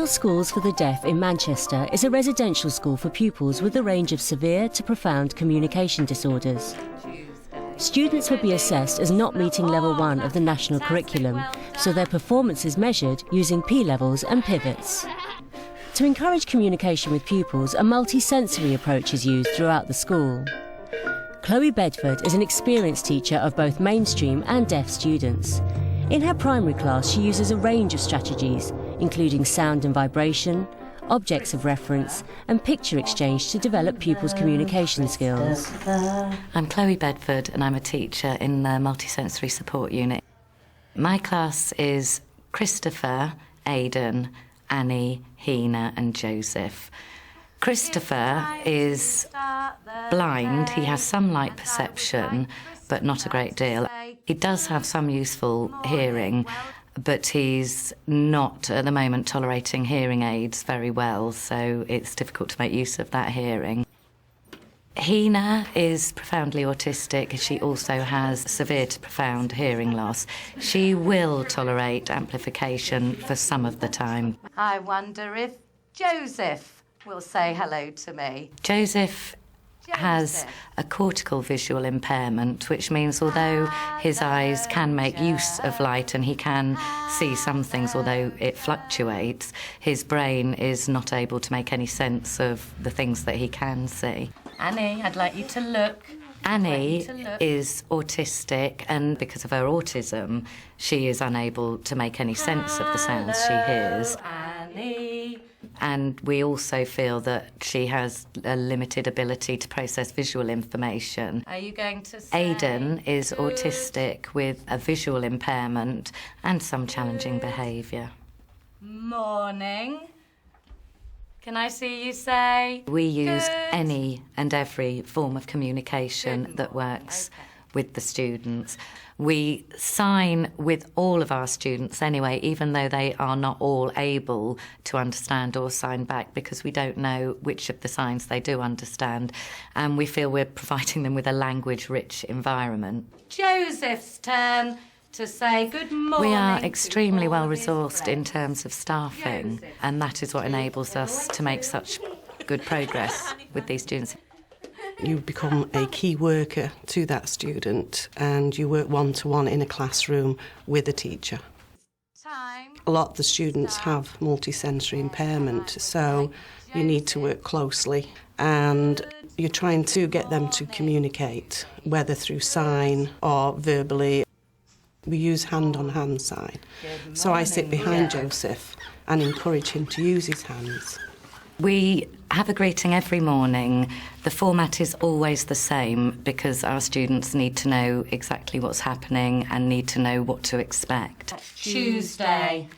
Schools for the Deaf in Manchester is a residential school for pupils with a range of severe to profound communication disorders. Students would be assessed as not meeting level 1 of the national curriculum, so their performance is measured using P-levels and pivots. To encourage communication with pupils, a multi-sensory approach is used throughout the school. Chloe Bedford is an experienced teacher of both mainstream and deaf students. In her primary class, she uses a range of strategies, including sound and vibration, objects of reference, and picture exchange to develop pupils' communication skills. I'm Chloe Bedford and I'm a teacher in the multisensory support unit. My class is Christopher, Aidan, Annie, Hina and Joseph. Christopher is blind. He has some light perception, but not a great deal. He does have some useful hearing, but he's not at the moment tolerating hearing aids very well, so it's difficult to make use of that hearing. Hina is profoundly autistic. She also has severe to profound hearing loss. She will tolerate amplification for some of the time. I wonder if Joseph will say hello to me. Joseph has a cortical visual impairment, which means although his eyes can make use of light and he can see some things, although it fluctuates, his brain is not able to make any sense of the things that he can see. Annie, I'd like you to look. Annie is autistic, and because of her autism, she is unable to make any sense of the sounds she hears. Annie. And we also feel that she has a limited ability to process visual information. Are you going to say Aidan is autistic with a visual impairment and some challenging behaviour. Morning. Can I see you say? We use any and every form of communication that works with the students. We sign with all of our students anyway, even though they are not all able to understand or sign back, because we don't know which of the signs they do understand, and we feel we're providing them with a language-rich environment. Joseph's turn to say good morning. We are extremely well-resourced in terms of staffing, and that is what enables us to make such good progress with these students. You become a key worker to that student and you work one-to-one in a classroom with a teacher. A lot of the students have multisensory impairment, so you need to work closely and you're trying to get them to communicate, whether through sign or verbally. We use hand-on-hand sign. So I sit behind Joseph and encourage him to use his hands. We have a greeting every morning. The format is always the same because our students need to know exactly what's happening and need to know what to expect. Tuesday.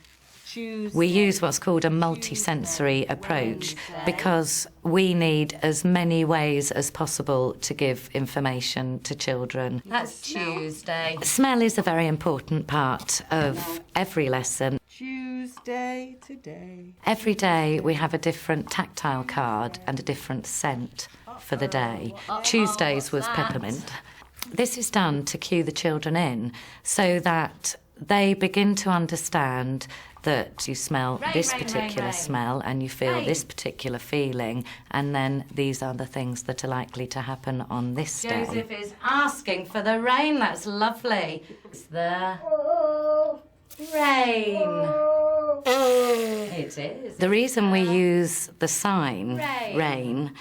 We use what's called a multi-sensory approach because we need as many ways as possible to give information to children. That's Tuesday. Smell is a very important part of every lesson. Tuesday today. Every day we have a different tactile card and a different scent for the day. Tuesdays was peppermint. This is done to cue the children in so that they begin to understand that you smell this particular smell and you feel this particular feeling, and then these are the things that are likely to happen on this day. Joseph is asking for the rain. That's lovely. It's the rain. It is. The reason we use the sign rain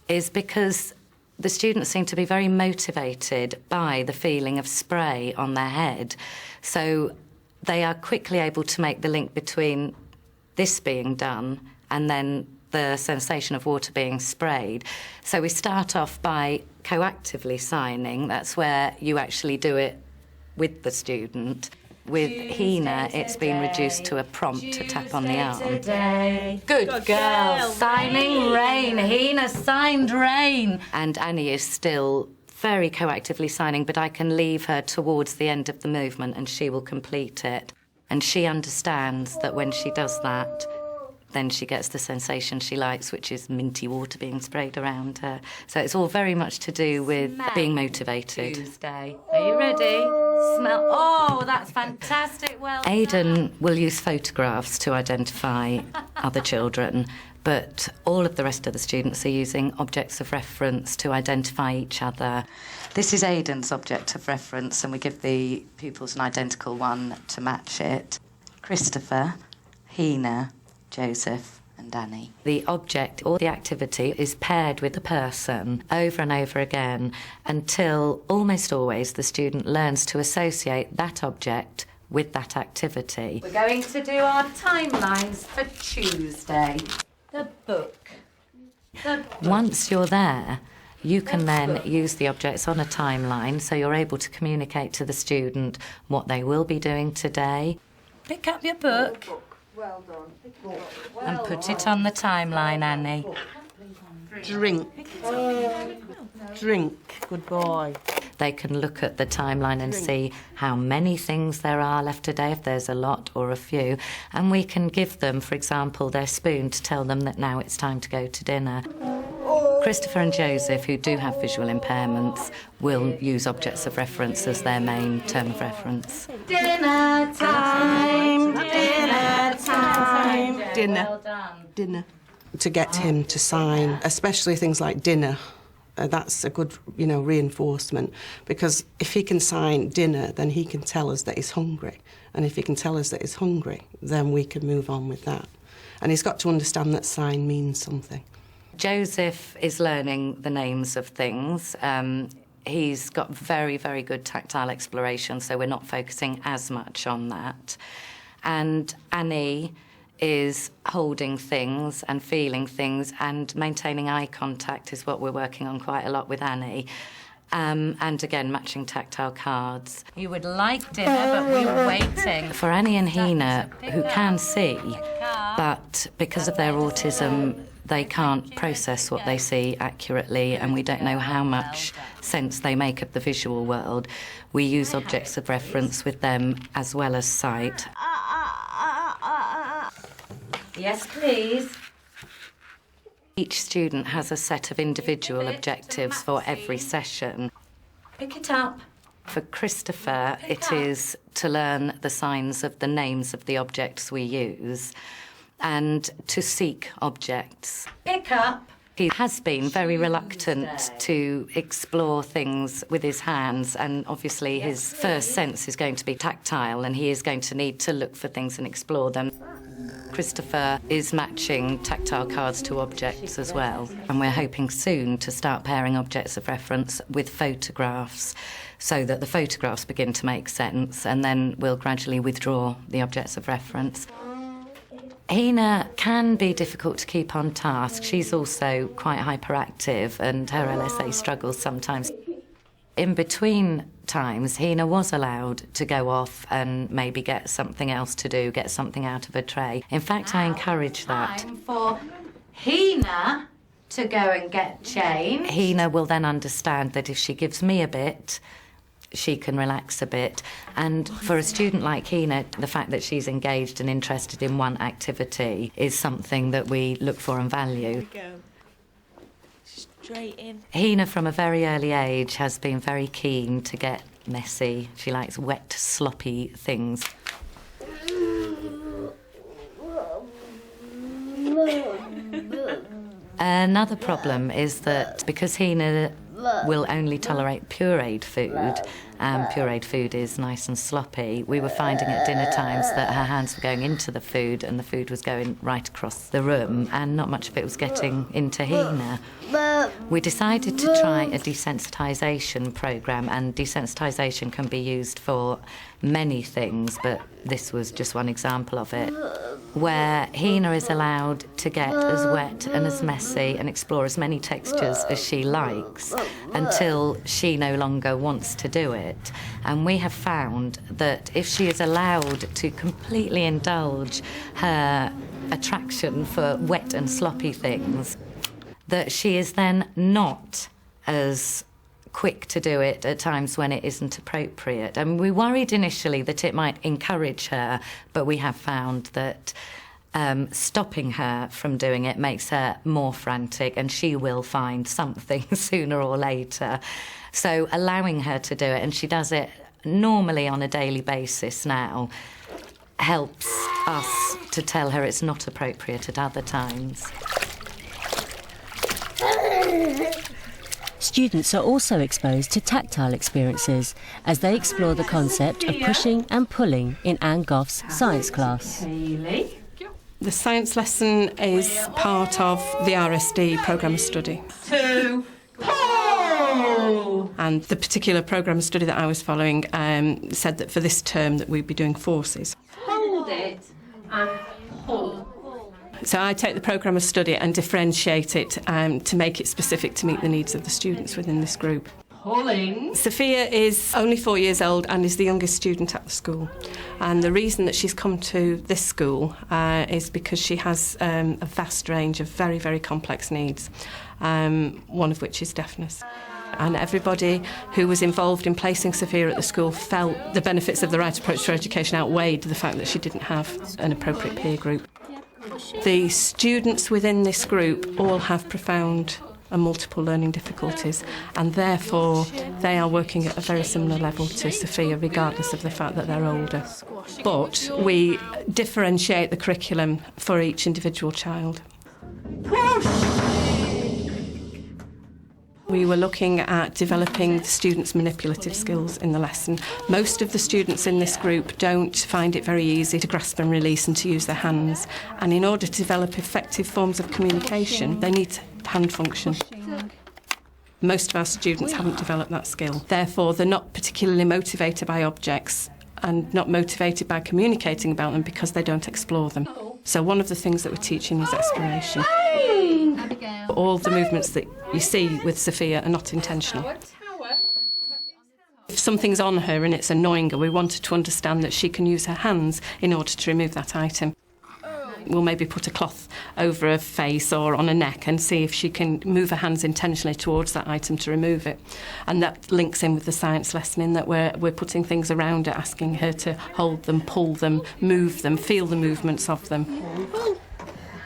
is because the students seem to be very motivated by the feeling of spray on their head. So they are quickly able to make the link between this being done and then the sensation of water being sprayed. So we start off by coactively signing. That's where you actually do it with the student. With Hina, it's been reduced to a prompt to tap on the arm. Good girl. Signing rain. Hina signed rain. And Annie is still very coactively signing, but I can leave her towards the end of the movement and she will complete it. And she understands that when she does that, then she gets the sensation she likes, which is minty water being sprayed around her. So it's all very much to do with being motivated. Tuesday. Are you ready? Smell. Oh, that's fantastic. Well, Aidan will use photographs to identify other children, but all of the rest of the students are using objects of reference to identify each other. This is Aidan's object of reference, and we give the pupils an identical one to match it. Christopher, Hina, Joseph and Annie. The object or the activity is paired with the person over and over again until almost always the student learns to associate that object with that activity. We're going to do our timelines for Tuesday. The book. Once you're there, you can then use the objects on a timeline, so you're able to communicate to the student what they will be doing today. Pick up your book. Well done. And put it on the timeline, Annie. Drink. Drink. Good boy. They can look at the timeline and see how many things there are left today, if there's a lot or a few. And we can give them, for example, their spoon to tell them that now it's time to go to dinner. Christopher and Joseph, who do have visual impairments, will use objects of reference as their main term of reference. Dinner time! Dinner time! Dinner. Well done. Dinner. To get him to sign, especially things like dinner, that's a good, reinforcement, because if he can sign dinner, then he can tell us that he's hungry. And if he can tell us that he's hungry, then we can move on with that. And he's got to understand that sign means something. Joseph is learning the names of things. He's got very, very good tactile exploration, so we're not focusing as much on that. And Annie is holding things and feeling things, and maintaining eye contact is what we're working on quite a lot with Annie. And again, matching tactile cards. You would like dinner, but we were waiting. For Annie and Hina, who can see, but because of their autism, they can't process what they see accurately, and we don't know how much sense they make of the visual world. We use objects of reference with them as well as sight. Yes, please. Each student has a set of individual objectives for every session. Pick it up. For Christopher, it is to learn the signs of the names of the objects we use and to seek objects. Pick up. He has been very reluctant to explore things with his hands, and obviously his first sense is going to be tactile, and he is going to need to look for things and explore them. Christopher is matching tactile cards to objects as well, and we're hoping soon to start pairing objects of reference with photographs so that the photographs begin to make sense, and then we'll gradually withdraw the objects of reference. Hina can be difficult to keep on task. She's also quite hyperactive, and her LSA struggles sometimes. In between times, Hina was allowed to go off and maybe get something else to do, get something out of a tray. In fact, I encourage that. Time for Hina to go and get changed. Hina will then understand that if she gives me a bit, she can relax a bit. And for a student like Hina, the fact that she's engaged and interested in one activity is something that we look for and value. Straight in. Hina, from a very early age, has been very keen to get messy. She likes wet, sloppy things. Another problem is that because Hina will only tolerate pureed food, and pureed food is nice and sloppy, we were finding at dinner times that her hands were going into the food and the food was going right across the room, and not much of it was getting into Hina. We decided to try a desensitisation programme, and desensitisation can be used for many things, but this was just one example of it, where Hina is allowed to get as wet and as messy and explore as many textures as she likes until she no longer wants to do it. And we have found that if she is allowed to completely indulge her attraction for wet and sloppy things, that she is then not as quick to do it at times when it isn't appropriate. And we worried initially that it might encourage her, but we have found that stopping her from doing it makes her more frantic, and she will find something sooner or later. So allowing her to do it, and she does it normally on a daily basis now, helps us to tell her it's not appropriate at other times. Students are also exposed to tactile experiences as they explore the concept of pushing and pulling in Anne Goff's science class. The science lesson is part of the RSD programme of study. 2, pull! And the particular programme of study that I was following said that for this term that we'd be doing forces. Hold it and pull. So I take the programme of study and differentiate it to make it specific to meet the needs of the students within this group. Pulling. Sophia is only 4 years old and is the youngest student at the school. And the reason that she's come to this school is because she has a vast range of very, very complex needs, one of which is deafness. And everybody who was involved in placing Sophia at the school felt the benefits of the right approach to education outweighed the fact that she didn't have an appropriate peer group. The students within this group all have profound and multiple learning difficulties, and therefore they are working at a very similar level to Sophia, regardless of the fact that they're older. But we differentiate the curriculum for each individual child. We were looking at developing the students' manipulative skills in the lesson. Most of the students in this group don't find it very easy to grasp and release and to use their hands. And in order to develop effective forms of communication, they need hand function. Most of our students haven't developed that skill. Therefore, they're not particularly motivated by objects and not motivated by communicating about them because they don't explore them. So one of the things that we're teaching is exploration. All the movements that you see with Sophia are not intentional. If something's on her and it's annoying her, we want her to understand that she can use her hands in order to remove that item. We'll maybe put a cloth over her face or on her neck and see if she can move her hands intentionally towards that item to remove it. And that links in with the science lesson in that we're putting things around her, asking her to hold them, pull them, move them, feel the movements of them.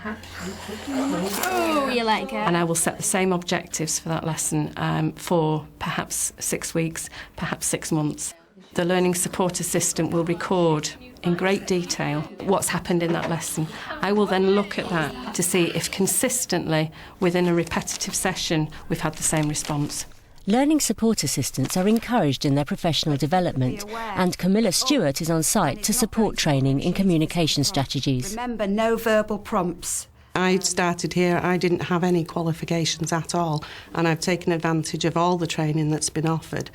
Oh, you like it. And I will set the same objectives for that lesson for perhaps 6 weeks, perhaps 6 months. The learning support assistant will record in great detail what's happened in that lesson. I will then look at that to see if consistently within a repetitive session we've had the same response. Learning support assistants are encouraged in their professional development, and Camilla Stewart is on site to support training in communication strategies. Remember, no verbal prompts. I started here, I didn't have any qualifications at all, and I've taken advantage of all the training that's been offered.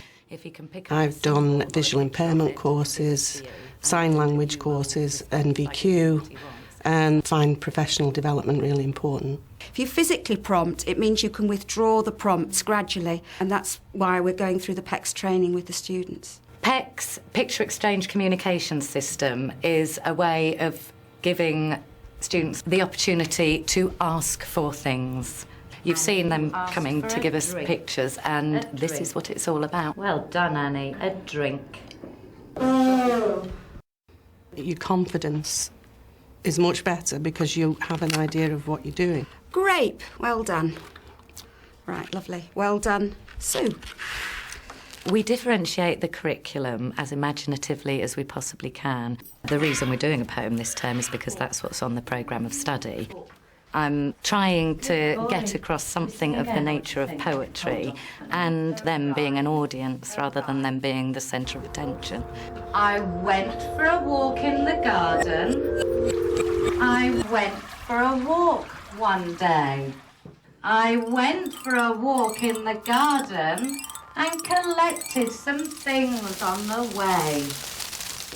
I've done visual impairment courses, sign language courses, NVQ, and find professional development really important. If you physically prompt, it means you can withdraw the prompts gradually, and that's why we're going through the PECS training with the students. PECS, Picture Exchange Communication System, is a way of giving students the opportunity to ask for things. You've seen them coming to give us pictures, and this is what it's all about. Well done, Annie. A drink. Your confidence is much better because you have an idea of what you're doing. Grape, well done. Right, lovely. Well done, Sue. We differentiate the curriculum as imaginatively as we possibly can. The reason we're doing a poem this term is because that's what's on the programme of study. I'm trying to get across something of the nature of poetry and them being an audience rather than them being the centre of attention. I went for a walk in the garden. I went for a walk one day. I went for a walk in the garden and collected some things on the way.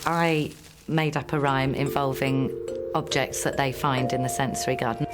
I made up a rhyme involving objects that they find in the sensory garden.